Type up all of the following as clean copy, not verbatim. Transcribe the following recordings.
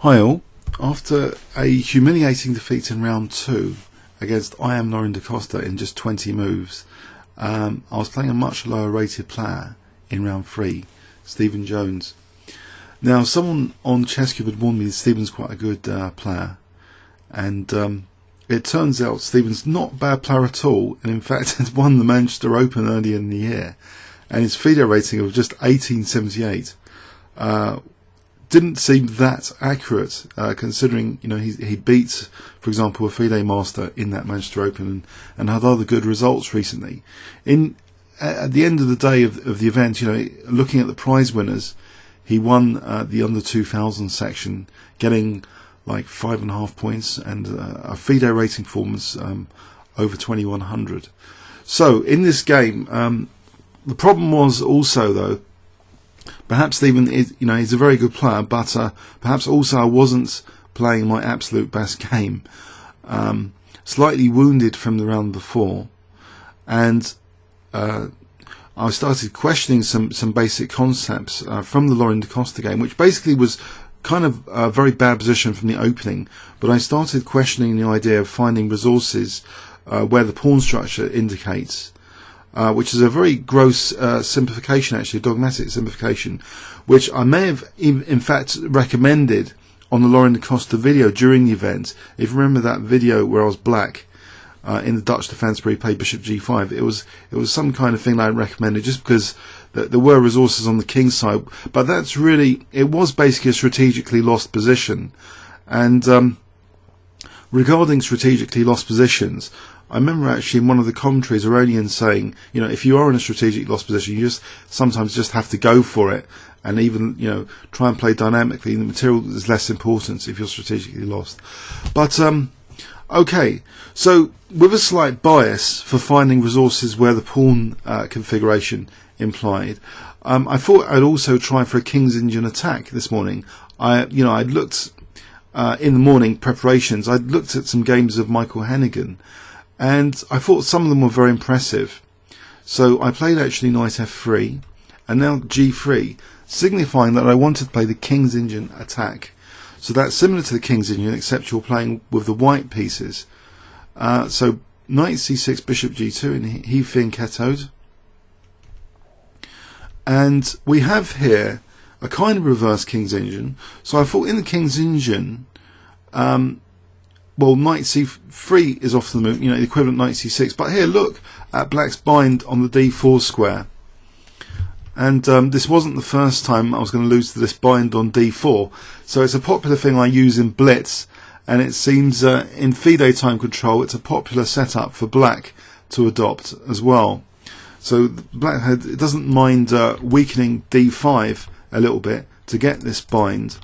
Hi all. After a humiliating defeat in round 2 against I am Lorin da Costa in just 20 moves, I was playing a much lower rated player in round 3, Stephen Jones. Now someone on ChessCube had warned me that Stephen's quite a good player, and it turns out Stephen's not a bad player at all, and in fact had won the Manchester Open earlier in the year, and his FIDE rating of just 1878 didn't seem that accurate, considering he beat, for example, a FIDE master in that Manchester Open and had other good results recently. At the end of the day of the event, looking at the prize winners, he won the under 2000 section, getting like 5.5 points, and a FIDE rating performance over 2100. So in this game, the problem was also though, perhaps Stephen is, he's a very good player, but perhaps also I wasn't playing my absolute best game. Slightly wounded from the round before, and I started questioning some basic concepts from the Lorin da Costa game, which basically was kind of a very bad position from the opening. But I started questioning the idea of finding resources where the pawn structure indicates. Which is a very gross simplification, actually, a dogmatic simplification, which I may have in fact recommended on the Lorin da Costa video during the event. If you remember that video where I was black in the Dutch defence where he played bishop g5, it was some kind of thing that I recommended just because there were resources on the king side, but that's really, it was basically a strategically lost position. And regarding strategically lost positions, I remember actually in one of the commentaries Aurelian saying, if you are in a strategic lost position, you sometimes just have to go for it, and even, try and play dynamically. The material is less important if you're strategically lost. But, okay, so with a slight bias for finding resources where the pawn configuration implied, I thought I'd also try for a King's Indian attack this morning. I'd looked, in the morning preparations, I'd looked at some games of Michael Hennigan, and I thought some of them were very impressive. So I played actually knight f3 and now g3, signifying that I wanted to play the King's Indian attack. So that's similar to the King's Indian, except you're playing with the white pieces. So knight c6, bishop g2, and he fianchettoed. And we have here a kind of reverse King's Indian. So I thought in the King's Indian, well, knight c3 is off the move, the equivalent knight c6. But here, look at black's bind on the d4 square. And this wasn't the first time I was going to lose to this bind on d4. So it's a popular thing I use in blitz. And it seems in FIDE time control, it's a popular setup for black to adopt as well. So black it doesn't mind weakening d5 a little bit to get this bind.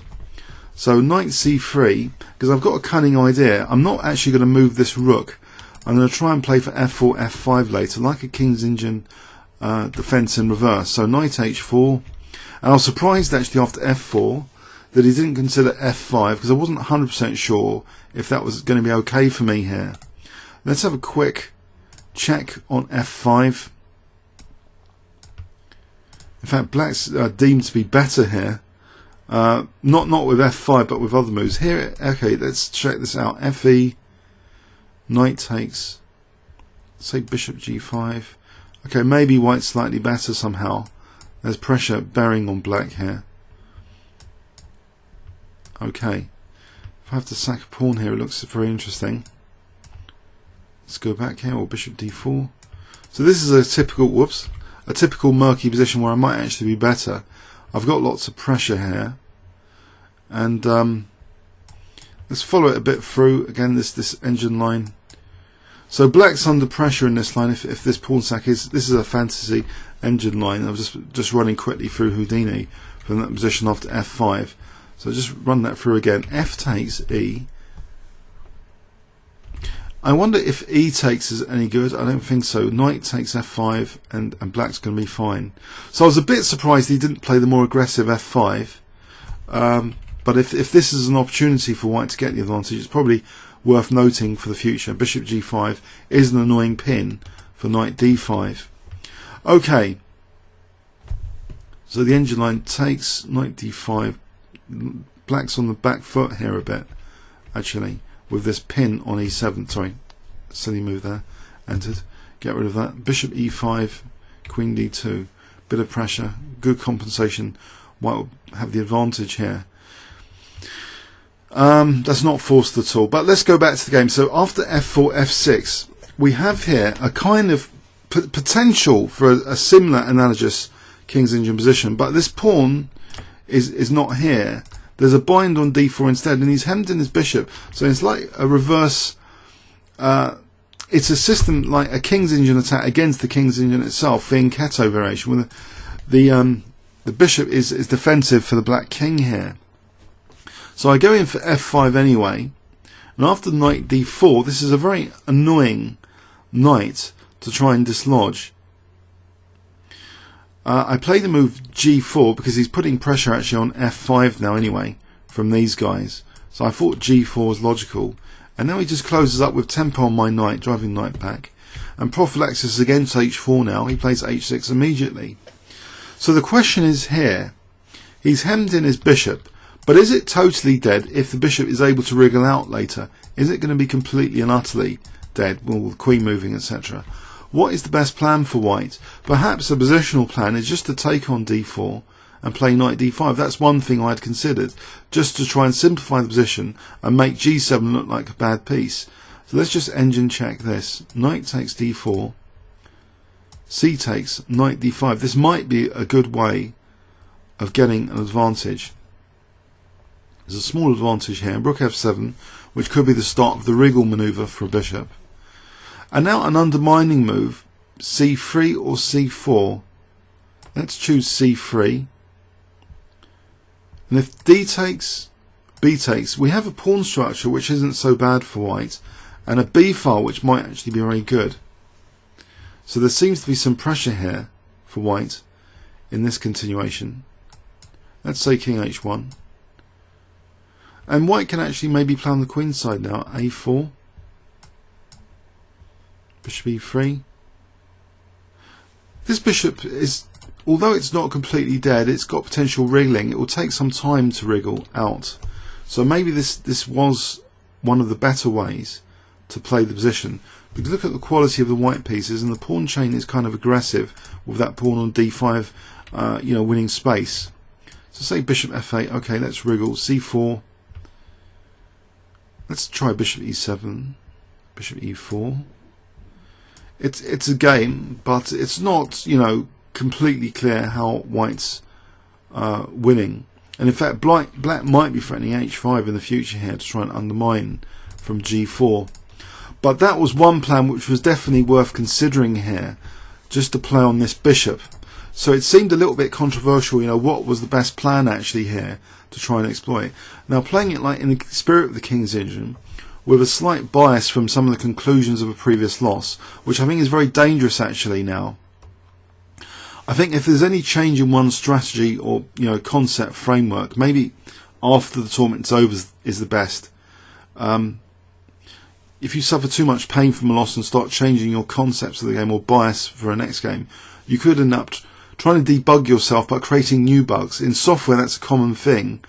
So knight c3, because I've got a cunning idea. I'm not actually going to move this rook. I'm going to try and play for f4, f5 later, like a King's Indian defence in reverse. So knight h4, and I was surprised actually after f4 that he didn't consider f5, because I wasn't 100% sure if that was going to be okay for me here. Let's have a quick check on f5. In fact, black's deemed to be better here. Not with f5, but with other moves. Here, okay, let's check this out. fe, knight takes, say bishop g5. Okay, maybe white's slightly better somehow. There's pressure bearing on black here. Okay, if I have to sack a pawn here, it looks very interesting. Let's go back here, or bishop d4. So this is a typical murky position where I might actually be better. I've got lots of pressure here, and let's follow it a bit through again. This engine line. So black's under pressure in this line. If this pawn sack this is a fantasy engine line. I was just running quickly through Houdini from that position after f5. So just run that through again. F takes e. I wonder if e takes is any good. I don't think so. Knight takes f5, and black's going to be fine. So I was a bit surprised he didn't play the more aggressive f5. But if this is an opportunity for white to get the advantage, it's probably worth noting for the future. Bishop g5 is an annoying pin for knight d5. Okay. So the engine line takes knight d5. black's on the back foot here a bit, actually, with this pin on e7. Sorry, silly move there. Entered. Get rid of that. Bishop e5, queen d2. Bit of pressure, good compensation. White will have the advantage here. That's not forced at all. But let's go back to the game. So after f4, f6, we have here a kind of potential for a similar analogous King's Indian position. But this pawn is not here. There's a bind on d4 instead, and he's hemmed in his bishop. So it's like a reverse. It's a system like a King's Indian attack against the King's Indian itself, the Nc3 variation, where the bishop is defensive for the black king here. So I go in for f5 anyway, and after knight d4, this is a very annoying knight to try and dislodge. I play the move g4 because he's putting pressure actually on f5 now anyway from these guys. So I thought g4 was logical. And now he just closes up with tempo on my knight, driving knight back. And prophylaxis against h4 now. He plays h6 immediately. So the question is here, he's hemmed in his bishop, but is it totally dead if the bishop is able to wriggle out later? Is it going to be completely and utterly dead, well, with queen moving, etc.? What is the best plan for white? Perhaps a positional plan is just to take on d4 and play knight d5. That's one thing I had considered, just to try and simplify the position and make g7 look like a bad piece. So let's just engine check this. Knight takes d4, c takes, knight d5. This might be a good way of getting an advantage. There's a small advantage here. Rook f7, which could be the start of the wriggle maneuver for a bishop. And now an undermining move, c3 or c4. Let's choose c3. And if d takes, b takes, we have a pawn structure which isn't so bad for white, and a b file which might actually be very good. So there seems to be some pressure here for white in this continuation. Let's say king h1. And white can actually maybe play on the queen side now. a4. Bishop e3. This bishop is, although it's not completely dead, it's got potential wriggling. It will take some time to wriggle out. So maybe this was one of the better ways to play the position. Because look at the quality of the white pieces, and the pawn chain is kind of aggressive with that pawn on d5, winning space. So say bishop f8. Okay, let's wriggle. c4. Let's try bishop e7. Bishop e4. It's a game, but it's not, completely clear how white's winning. And in fact, black might be threatening h5 in the future here to try and undermine from g4. But that was one plan which was definitely worth considering here, just to play on this bishop. So it seemed a little bit controversial, what was the best plan actually here to try and exploit. Now playing it like in the spirit of the King's Indian, with a slight bias from some of the conclusions of a previous loss, which I think is very dangerous actually now. I think if there's any change in one's strategy or concept framework, maybe after the tournament's over is the best. If you suffer too much pain from a loss and start changing your concepts of the game or bias for a next game, you could end up trying to debug yourself by creating new bugs. In software, that's a common thing.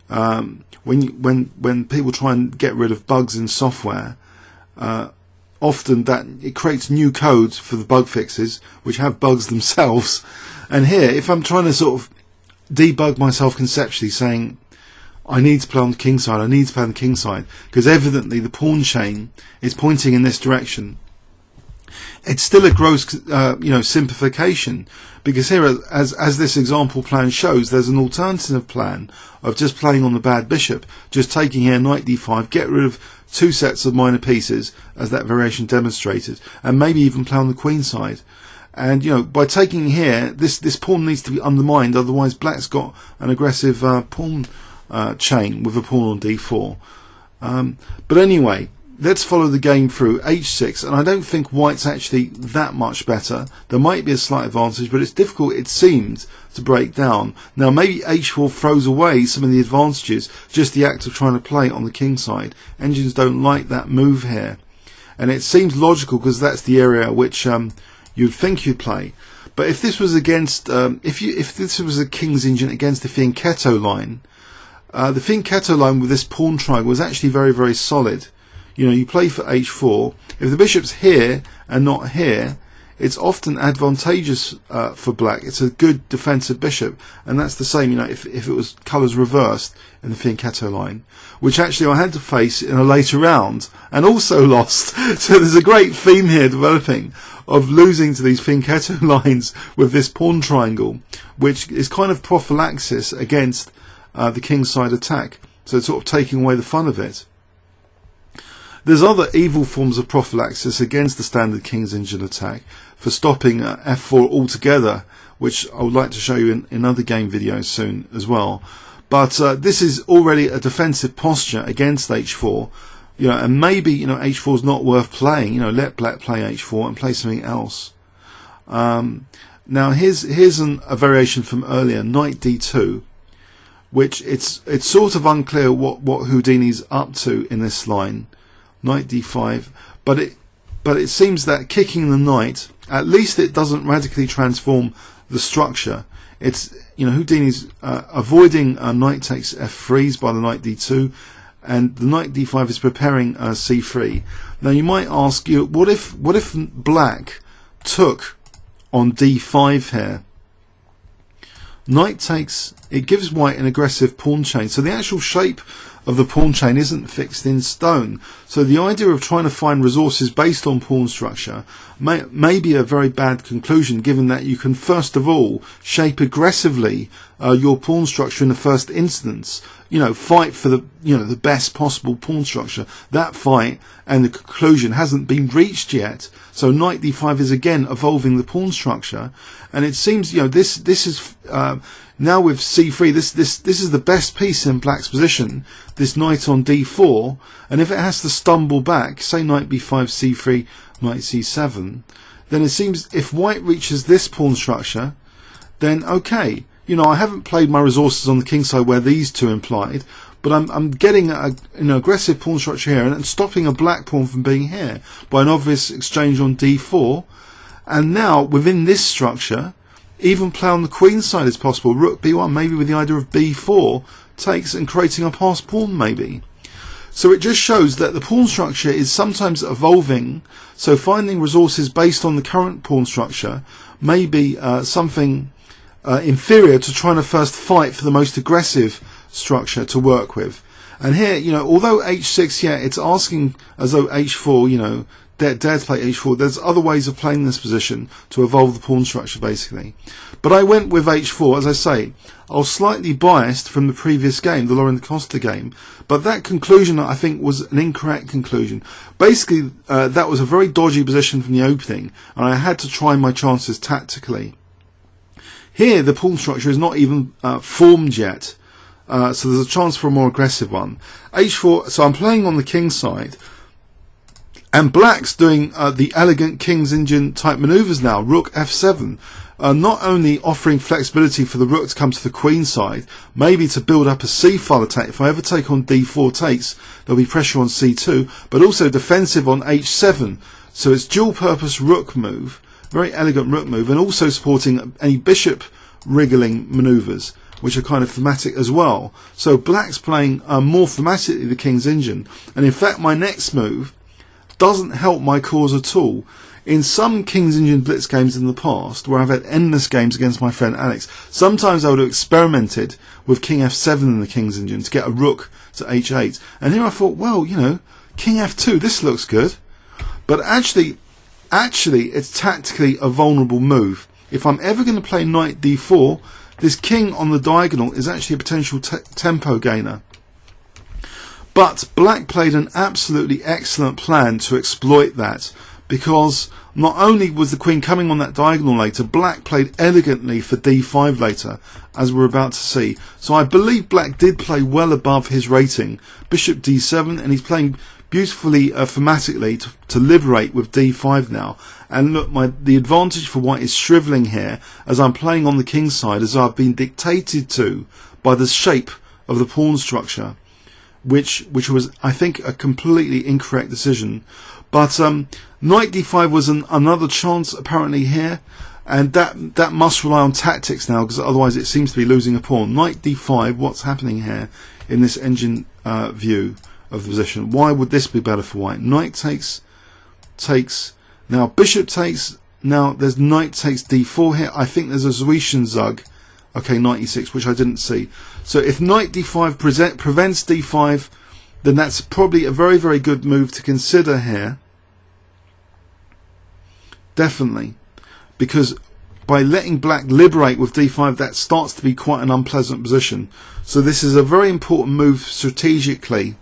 When people try and get rid of bugs in software, often that it creates new codes for the bug fixes which have bugs themselves. And here, if I'm trying to sort of debug myself conceptually, saying I need to play on the king side, I need to play on the king side, because evidently the pawn chain is pointing in this direction. It's still a gross, simplification, because here, as this example plan shows, there's an alternative plan of just playing on the bad bishop, just taking here knight d5, get rid of two sets of minor pieces, as that variation demonstrated, and maybe even play on the queen side. And by taking here, this pawn needs to be undermined, otherwise black's got an aggressive pawn chain with a pawn on d4. But anyway, let's follow the game through. h6, and I don't think white's actually that much better. There might be a slight advantage, but it's difficult, it seems, to break down. Now maybe h4 throws away some of the advantages, just the act of trying to play on the king side. Engines don't like that move here, and it seems logical because that's the area which you'd think you'd play. But if this was against, if this was a King's Indian against the fianchetto line, the fianchetto line with this pawn triangle is actually very, very solid. You know, you play for h4. If the bishop's here and not here, it's often advantageous for black. It's a good defensive bishop, and that's the same, you know, if it was colours reversed in the fianchetto line, which actually I had to face in a later round and also lost. So there's a great theme here developing of losing to these fianchetto lines with this pawn triangle, which is kind of prophylaxis against the kingside attack. So it's sort of taking away the fun of it. There's other evil forms of prophylaxis against the standard King's Engine attack for stopping f4 altogether, which I would like to show you in other game videos soon as well. But this is already a defensive posture against h4, you know, and maybe, you know, h4 is not worth playing. You know, let black play h4 and play something else. Now here's a variation from earlier, knight d2, which it's sort of unclear what Houdini's up to in this line. Knight d5, but it seems that kicking the knight, at least it doesn't radically transform the structure. It's, you know, Houdini's avoiding knight takes f3s by the knight d2, and the knight d5 is preparing c3. Now you might ask, you, what if black took on d5 here? Knight takes, it gives white an aggressive pawn chain, so the actual shape of the pawn chain isn't fixed in stone. So the idea of trying to find resources based on pawn structure may be a very bad conclusion, given that you can first of all shape aggressively your pawn structure in the first instance. You know, fight for the best possible pawn structure. That fight and the conclusion hasn't been reached yet. So knight d5 is again evolving the pawn structure, and it seems, you know, this is now with c3, this is the best piece in black's position, this knight on d4, and if it has to stumble back, say knight b5, c3, knight c7, then it seems if white reaches this pawn structure, then okay, you know, I haven't played my resources on the king side where these two implied, but I'm getting an aggressive pawn structure here and stopping a black pawn from being here by an obvious exchange on d4, and now within this structure, even play on the queen side is possible. Rook b1, maybe with the idea of b4 takes and creating a passed pawn maybe. So it just shows that the pawn structure is sometimes evolving, so finding resources based on the current pawn structure may be something inferior to trying to first fight for the most aggressive structure to work with. And here, you know, although h6, yeah, it's asking as though h4, you know, dare to play h4, there's other ways of playing this position to evolve the pawn structure basically. But I went with h4, as I say. I was slightly biased from the previous game, the Loren Costa game, but that conclusion I think was an incorrect conclusion. Basically, that was a very dodgy position from the opening, and I had to try my chances tactically. Here, the pawn structure is not even formed yet, so there's a chance for a more aggressive one. h4, so I'm playing on the king side, and black's doing the elegant King's Engine type manoeuvres now, rook f7, not only offering flexibility for the rook to come to the queen side, maybe to build up a c-file attack. If I ever take on d4 takes, there'll be pressure on c2, but also defensive on h7. So it's dual purpose rook move, very elegant rook move, and also supporting any bishop wriggling manoeuvres, which are kind of thematic as well. So black's playing more thematically the King's Engine, and in fact my next move doesn't help my cause at all. In some King's Engine Blitz games in the past, where I've had endless games against my friend Alex, sometimes I would have experimented with King f7 in the King's Engine to get a rook to h8. And here I thought, well, you know, King f2, this looks good. But actually, it's tactically a vulnerable move. If I'm ever going to play knight d4, this king on the diagonal is actually a potential tempo gainer. But black played an absolutely excellent plan to exploit that, because not only was the queen coming on that diagonal later, black played elegantly for d5 later, as we're about to see. So I believe black did play well above his rating. Bishop d7, and he's playing beautifully thematically to liberate with d5 now. And look, the advantage for white is shrivelling here, as I'm playing on the king's side, as I've been dictated to by the shape of the pawn structure, which was, I think, a completely incorrect decision. But knight d5 was another chance apparently here, and that must rely on tactics now, because otherwise it seems to be losing a pawn. Knight d5, what's happening here in this engine view of the position? Why would this be better for white? Knight takes, now bishop takes, now there's knight takes d4 here. I think there's a Zoetian Zug, okay, knight e6, which I didn't see. So if knight d5 prevents d5, then that's probably a very, very good move to consider here. Definitely. Because by letting black liberate with d5, that starts to be quite an unpleasant position. So this is a very important move strategically.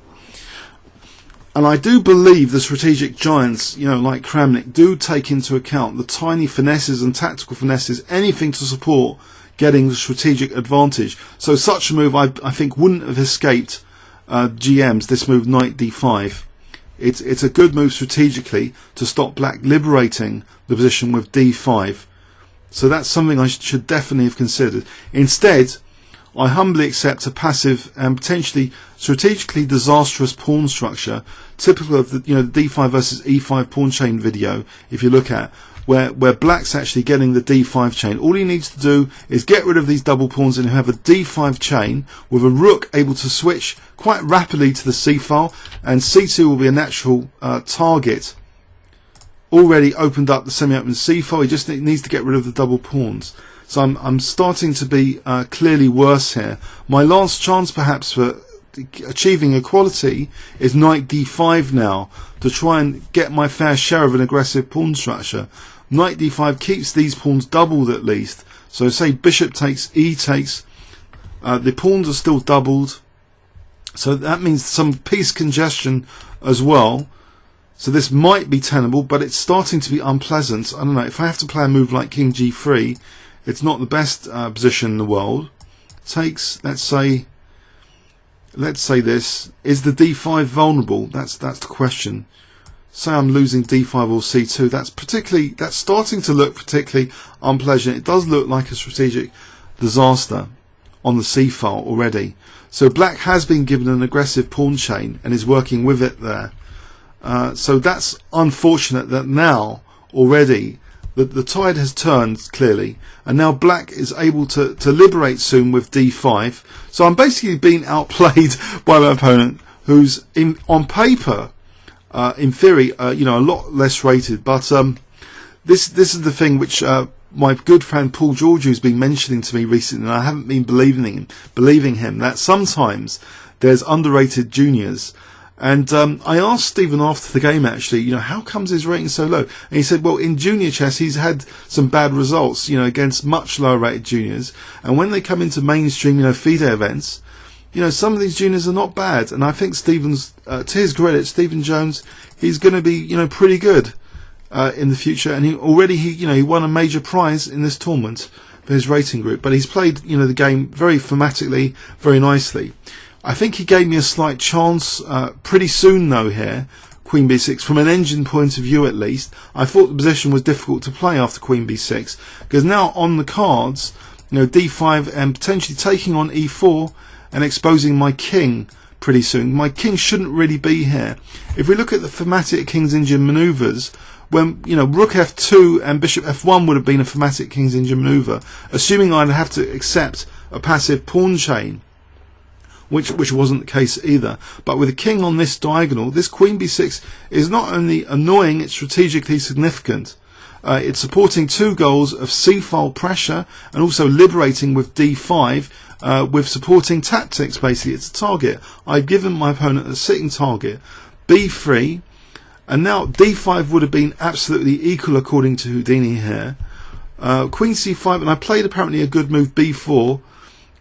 And I do believe the strategic giants, you know, like Kramnik, do take into account the tiny finesses and tactical finesses, anything to support getting the strategic advantage. So such a move, I think, wouldn't have escaped GMs, this move knight d5. It's a good move strategically to stop black liberating the position with d5. So that's something I should definitely have considered. Instead, I humbly accept a passive and potentially strategically disastrous pawn structure, typical of the, you know, the d5 versus e5 pawn chain video, if you look at, where black's actually getting the d5 chain. All he needs to do is get rid of these double pawns and have a d5 chain with a rook able to switch quite rapidly to the c file, and c2 will be a natural target. Already opened up the semi-open c file. He just needs to get rid of the double pawns. So I'm starting to be clearly worse here. My last chance perhaps for achieving equality is knight d5 now, to try and get my fair share of an aggressive pawn structure. Knight d5 keeps these pawns doubled at least. So say bishop takes, e takes, the pawns are still doubled. So that means some piece congestion as well. So this might be tenable, but it's starting to be unpleasant. I don't know, if I have to play a move like king g3, it's not the best position in the world. Takes, let's say this, is the d5 vulnerable? That's the question. Say I'm losing d5 or c2, that's starting to look particularly unpleasant. It does look like a strategic disaster on the c file already. So black has been given an aggressive pawn chain and is working with it there. So that's unfortunate that now already the tide has turned clearly, and now black is able to liberate soon with d5. So I'm basically being outplayed by my opponent, who's on paper, in theory, you know, a lot less rated. But this is the thing which my good friend Paul Georgiou's been mentioning to me recently, and I haven't been believing him, that sometimes there's underrated juniors. And I asked Stephen after the game, actually, you know, how comes his rating so low? And he said, well, in junior chess, he's had some bad results, you know, against much lower rated juniors. And when they come into mainstream, you know, FIDE events, you know, some of these juniors are not bad. And I think Stephen's, to his credit, Stephen Jones, he's going to be, you know, pretty good in the future. And he won a major prize in this tournament for his rating group. But he's played, you know, the game very thematically, very nicely. I think he gave me a slight chance pretty soon though here, queen b6, from an engine point of view at least. I thought the position was difficult to play after queen b6, because now on the cards, you know, d5 and potentially taking on e4 and exposing my king pretty soon. My king shouldn't really be here. If we look at the thematic King's Indian manoeuvres, when, you know, rook f2 and bishop f1 would have been a thematic King's Indian manoeuvre, assuming I'd have to accept a passive pawn chain, which wasn't the case either. But with a king on this diagonal, this queen b6 is not only annoying, it's strategically significant. It's supporting two goals of c-file pressure and also liberating with d5, with supporting tactics. Basically, it's a target. I've given my opponent a sitting target, b3, and now d5 would have been absolutely equal according to Houdini here. Queen c5, and I played apparently a good move b4,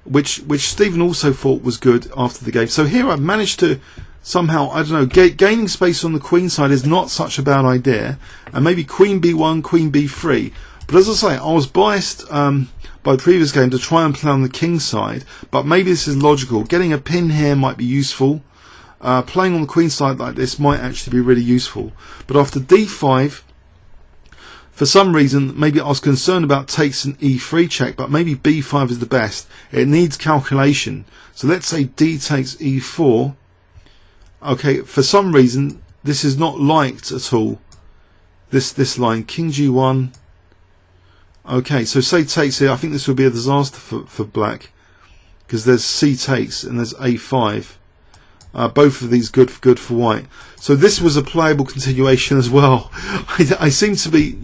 which Stephen also thought was good after the game. So here I've managed to somehow, I don't know, gaining space on the queen side is not such a bad idea, and maybe queen b1, queen b3. But as I say, I was biased by the previous game to try and play on the king side, but maybe this is logical. Getting a pin here might be useful. Playing on the queen side like this might actually be really useful. But after d5, for some reason, maybe I was concerned about takes an e3 check, but maybe b5 is the best. It needs calculation. So let's say d takes e4. Okay, for some reason, this is not liked at all. This line, king g1. Okay, so say takes here. I think this would be a disaster for black, because there's C takes and there's A5. Both of these good for white. So this was a playable continuation as well. I seem to be,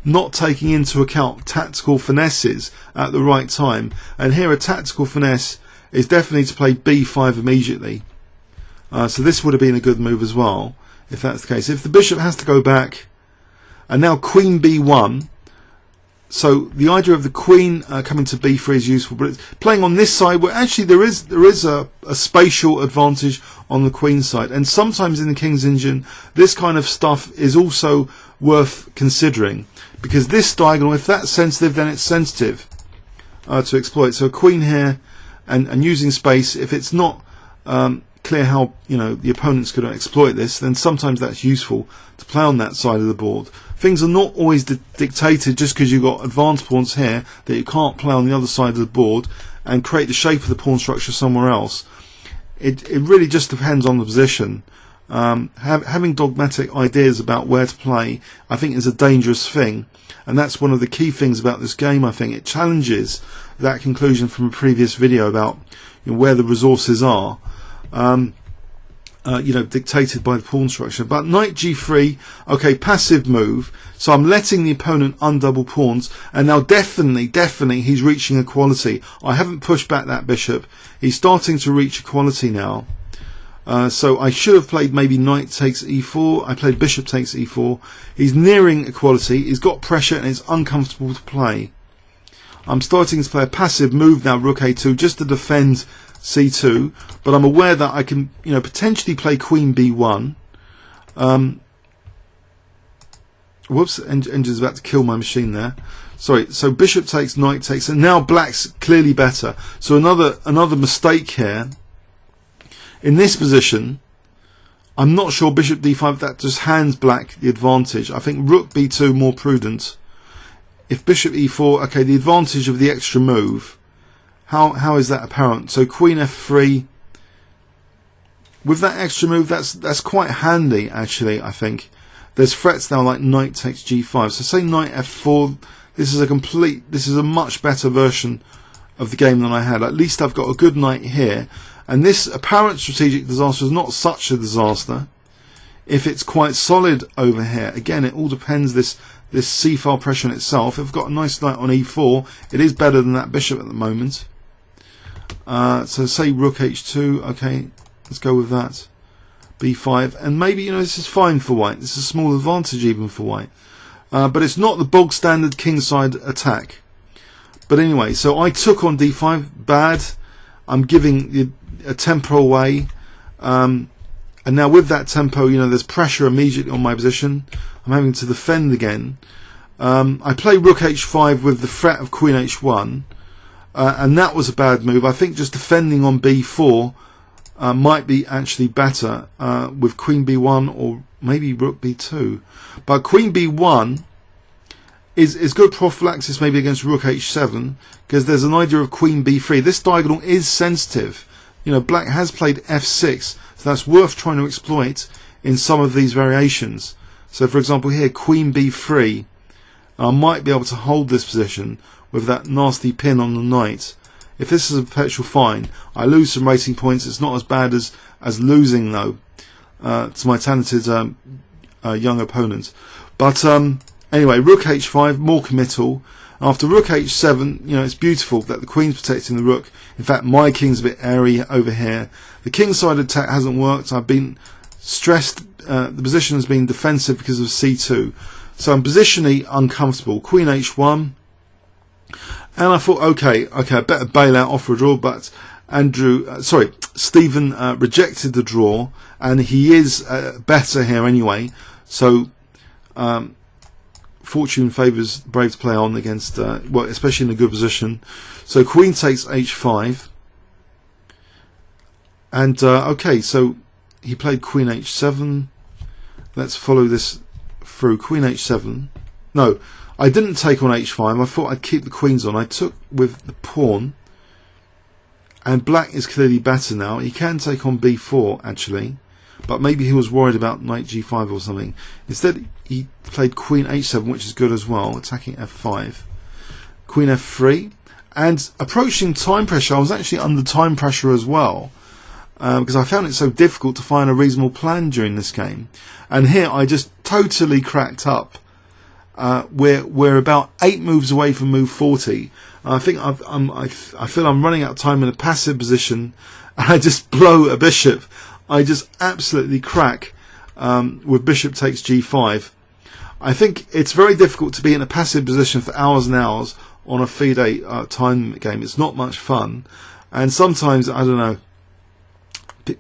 not taking into account tactical finesses at the right time. And here a tactical finesse is definitely to play B5 immediately. So this would have been a good move as well, if that's the case. If the bishop has to go back, and now Queen B1. So the idea of the queen coming to b3 is useful, but it's playing on this side where actually there is a spatial advantage on the queen side, and sometimes in the King's Engine this kind of stuff is also worth considering, because this diagonal, if that's sensitive, then it's sensitive to exploit. So a queen here and using space, if it's not clear how the opponent's going to exploit this, then sometimes that's useful to play on that side of the board. Things are not always dictated just because you've got advanced pawns here that you can't play on the other side of the board and create the shape of the pawn structure somewhere else. It really just depends on the position. Having dogmatic ideas about where to play, I think, is a dangerous thing, and that's one of the key things about this game. I think it challenges that conclusion from a previous video about where the resources are. Dictated by the pawn structure. But knight g3, okay, passive move, so I'm letting the opponent undouble pawns, and now definitely he's reaching equality. I haven't pushed back that bishop. He's starting to reach equality now. So I should have played maybe knight takes e4. I played bishop takes e4. He's nearing equality. He's got pressure and it's uncomfortable to play. I'm starting to play a passive move now, rook a2, just to defend c2, but I'm aware that I can potentially play queen b1. Whoops, engine's about to kill my machine there. Sorry, so bishop takes, knight takes, and now black's clearly better. So another mistake here. In this position, I'm not sure bishop d5, that just hands black the advantage. I think rook b2 more prudent. If bishop e4, okay, the advantage of the extra move. How is that apparent? So queen f3 with that extra move, that's quite handy actually. I think there's threats now like knight takes g5. So say knight f4. This is a much better version of the game than I had. At least I've got a good knight here, and this apparent strategic disaster is not such a disaster if it's quite solid over here. Again, it all depends this c-file pressure in itself. If I've got a nice knight on e4, it is better than that bishop at the moment. So say rook h2, okay, let's go with that. b5, and maybe this is fine for white. This is a small advantage even for white, but it's not the bog standard kingside attack. But anyway, so I took on d5, bad. I'm giving a tempo away, and now with that tempo, there's pressure immediately on my position. I'm having to defend again. I play rook h5 with the threat of queen h1. And that was a bad move. I think just defending on b4 might be actually better with queen b1 or maybe rook b2. But queen b1 is good prophylaxis maybe against rook h7, because there's an idea of queen b3. This diagonal is sensitive. Black has played f6, so that's worth trying to exploit in some of these variations. So for example here, queen b3, I might be able to hold this position with that nasty pin on the knight. If this is a perpetual fine, I lose some rating points. It's not as bad as losing though to my talented young opponent. But anyway, rook h5, more committal. After rook h7, it's beautiful that the queen's protecting the rook. In fact, my king's a bit airy over here. The kingside attack hasn't worked. I've been stressed. The position has been defensive because of c2. So I'm positionally uncomfortable. Queen h1. And I thought, okay, I better bail out, offer a draw, but Stephen rejected the draw, and he is better here anyway. So fortune favours brave to play on against, especially in a good position. So queen takes h5, and okay, so he played queen h7. Let's follow this through. Queen h7. No. I didn't take on h5. I thought I'd keep the queens on. I took with the pawn, and black is clearly better now. He can take on b4 actually, but maybe he was worried about knight g5 or something. Instead he played queen h7, which is good as well, attacking f5. Queen f3, and approaching time pressure. I was actually under time pressure as well, because I found it so difficult to find a reasonable plan during this game. And here I just totally cracked up. We're about 8 moves away from move 40. I think I feel I'm running out of time in a passive position, and I just blow a bishop. I just absolutely crack with bishop takes g5. I think it's very difficult to be in a passive position for hours and hours on a FIDE time game. It's not much fun, and sometimes, I don't know,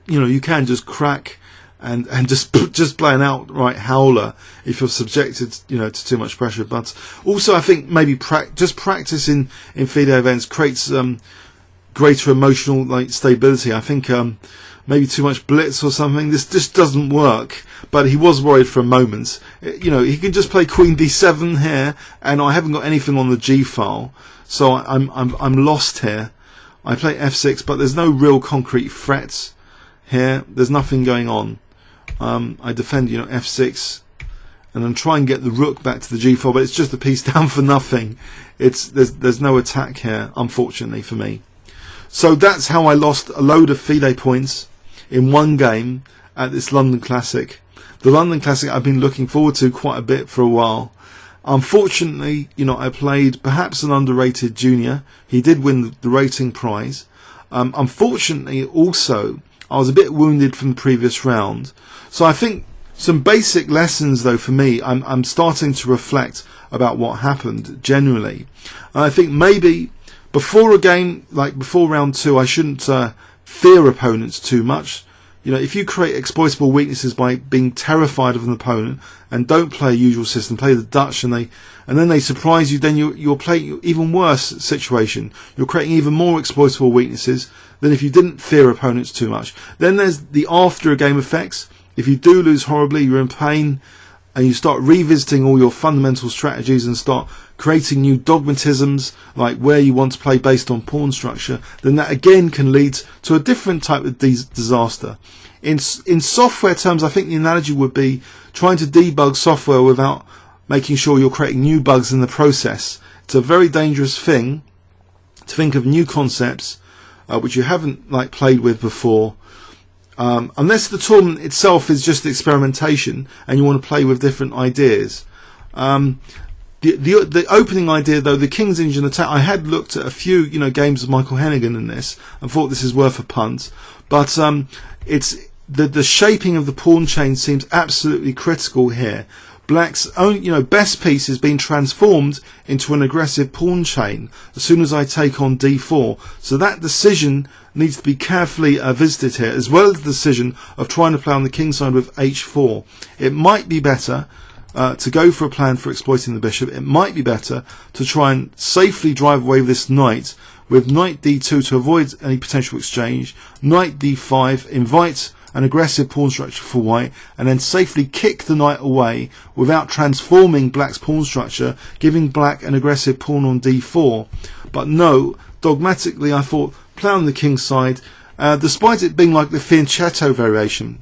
you can just crack and just play an outright howler if you're subjected, to too much pressure. But also, I think maybe just practice in FIDE events creates greater emotional stability. I think maybe too much blitz or something. This just doesn't work. But he was worried for a moment. He can just play Queen d7 here, and I haven't got anything on the g file, so I'm lost here. I play f6, but there's no real concrete threats here. There's nothing going on. I defend, f6, and then try and get the rook back to the g file, but it's just a piece down for nothing. There's no attack here, unfortunately for me. So that's how I lost a load of FIDE points in one game at this London Classic. The London Classic I've been looking forward to quite a bit for a while. Unfortunately, I played perhaps an underrated junior. He did win the rating prize. Unfortunately, also, I was a bit wounded from the previous round. So I think some basic lessons, though, for me, I'm starting to reflect about what happened generally. I think maybe before a game, before round 2, I shouldn't fear opponents too much. If you create exploitable weaknesses by being terrified of an opponent and don't play a usual system, play the Dutch, and then they surprise you, then you'll play even worse situation. You're creating even more exploitable weaknesses than if you didn't fear opponents too much. Then there's the after a game effects. If you do lose horribly, you're in pain, and you start revisiting all your fundamental strategies and start creating new dogmatisms, like where you want to play based on pawn structure, then that again can lead to a different type of disaster. In software terms, I think the analogy would be trying to debug software without making sure you're creating new bugs in the process. It's a very dangerous thing to think of new concepts which you haven't played with before, unless the tournament itself is just experimentation and you want to play with different ideas. The opening idea, though, the King's Engine attack, I had looked at a few games of Michael Hennigan in this and thought this is worth a punt, but it's the shaping of the pawn chain seems absolutely critical here. Black's own best piece is being transformed into an aggressive pawn chain as soon as I take on d4, so that decision needs to be carefully visited here, as well as the decision of trying to play on the king side with h4. It might be better to go for a plan for exploiting the bishop. It might be better to try and safely drive away this knight with knight d2 to avoid any potential exchange, knight d5, invite an aggressive pawn structure for white, and then safely kick the knight away without transforming black's pawn structure, giving black an aggressive pawn on d4. But no, dogmatically I thought play on the king's side, despite it being like the fianchetto variation.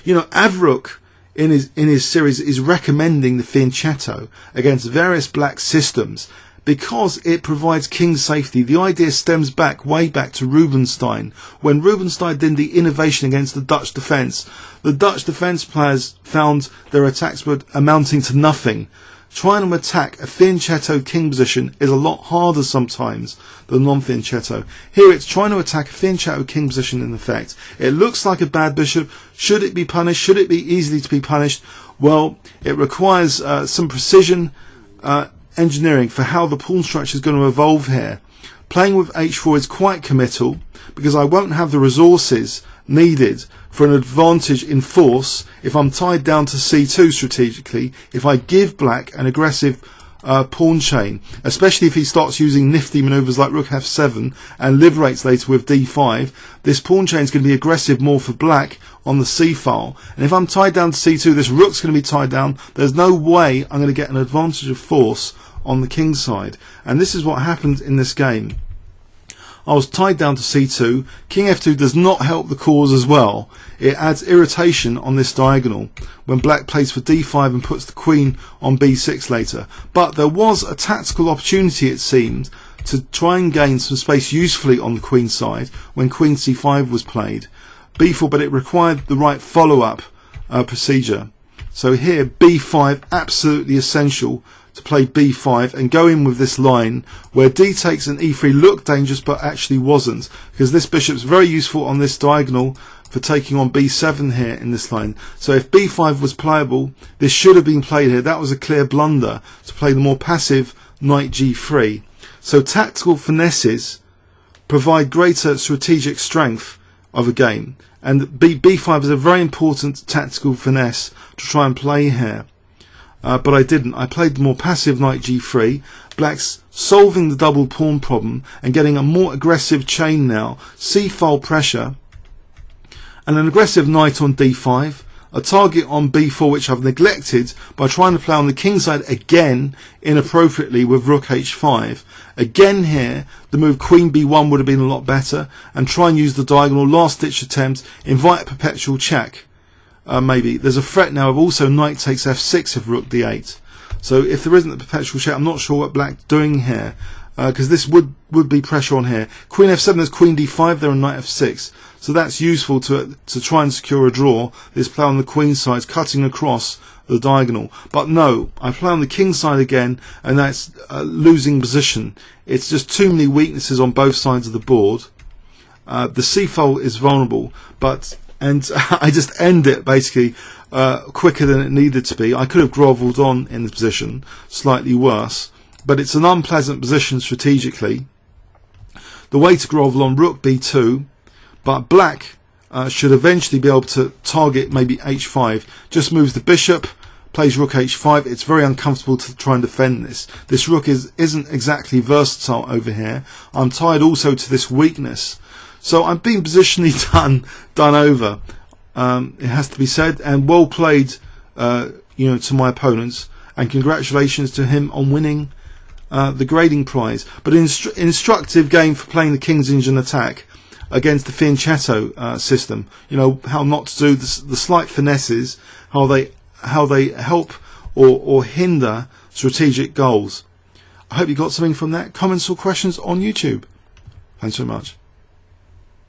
Avruk in his series is recommending the fianchetto against various black systems because it provides king safety. The idea stems way back to Rubinstein. When Rubinstein did the innovation against the Dutch defence, the Dutch defence players found their attacks were amounting to nothing. Trying to attack a fianchetto king position is a lot harder sometimes than non-fianchetto. Here it's trying to attack a fianchetto king position in effect. It looks like a bad bishop. Should it be punished? Should it be easily to be punished? Well, it requires some precision engineering for how the pawn structure is going to evolve here. Playing with h4 is quite committal because I won't have the resources needed for an advantage in force if I'm tied down to c2 strategically, if I give black an aggressive pawn chain, especially if he starts using nifty manoeuvres like rook f7 and liberates later with d5. This pawn chain is going to be aggressive more for black on the c file, and if I'm tied down to c2, this rook's going to be tied down. There's no way I'm going to get an advantage of force on the king side, and this is what happened in this game. I was tied down to c2. King f2 does not help the cause as well. It adds irritation on this diagonal when black plays for d5 and puts the queen on b6 later. But there was a tactical opportunity, it seemed, to try and gain some space usefully on the queen side when queen c5 was played. b4, but it required the right follow-up procedure. So here b5 absolutely essential to play b5 and go in with this line where d takes and e3 looked dangerous but actually wasn't, because this bishop's very useful on this diagonal for taking on b7 here in this line. So if b5 was playable, this should have been played here. That was a clear blunder to play the more passive knight g3. So tactical finesses provide greater strategic strength of a game, and b5 is a very important tactical finesse to try and play here. But I didn't. I played the more passive knight g3. Black's solving the double pawn problem and getting a more aggressive chain now. C-file pressure and an aggressive knight on d5. A target on b4 which I've neglected by trying to play on the king side again inappropriately with rook h5. Again here the move queen b1 would have been a lot better, and try and use the diagonal last ditch attempt, invite a perpetual check. Maybe there's a threat now of also knight takes f6 if rook d8. So if there isn't a perpetual check, I'm not sure what black's doing here, because this would be pressure on here. Queen f7, there's queen d5 there and knight f6. So that's useful to try and secure a draw. This play on the queen side, cutting across the diagonal. But no, I play on the king side again, and that's losing position. It's just too many weaknesses on both sides of the board. The c-file is vulnerable, and I just end it basically quicker than it needed to be. I could have grovelled on in the position, slightly worse, but it's an unpleasant position strategically. The way to grovel on rook b2, but black should eventually be able to target maybe h5. Just moves the bishop, plays rook h5. It's very uncomfortable to try and defend this. This rook isn't exactly versatile over here. I'm tied also to this weakness. So I'm being positionally done over. It has to be said, and well played, to my opponents, and congratulations to him on winning the grading prize. But an instructive game for playing the King's Engine attack against the fianchetto system. You know how not to do the slight finesses, how they help or hinder strategic goals. I hope you got something from that. Comments or questions on YouTube. Thanks so much.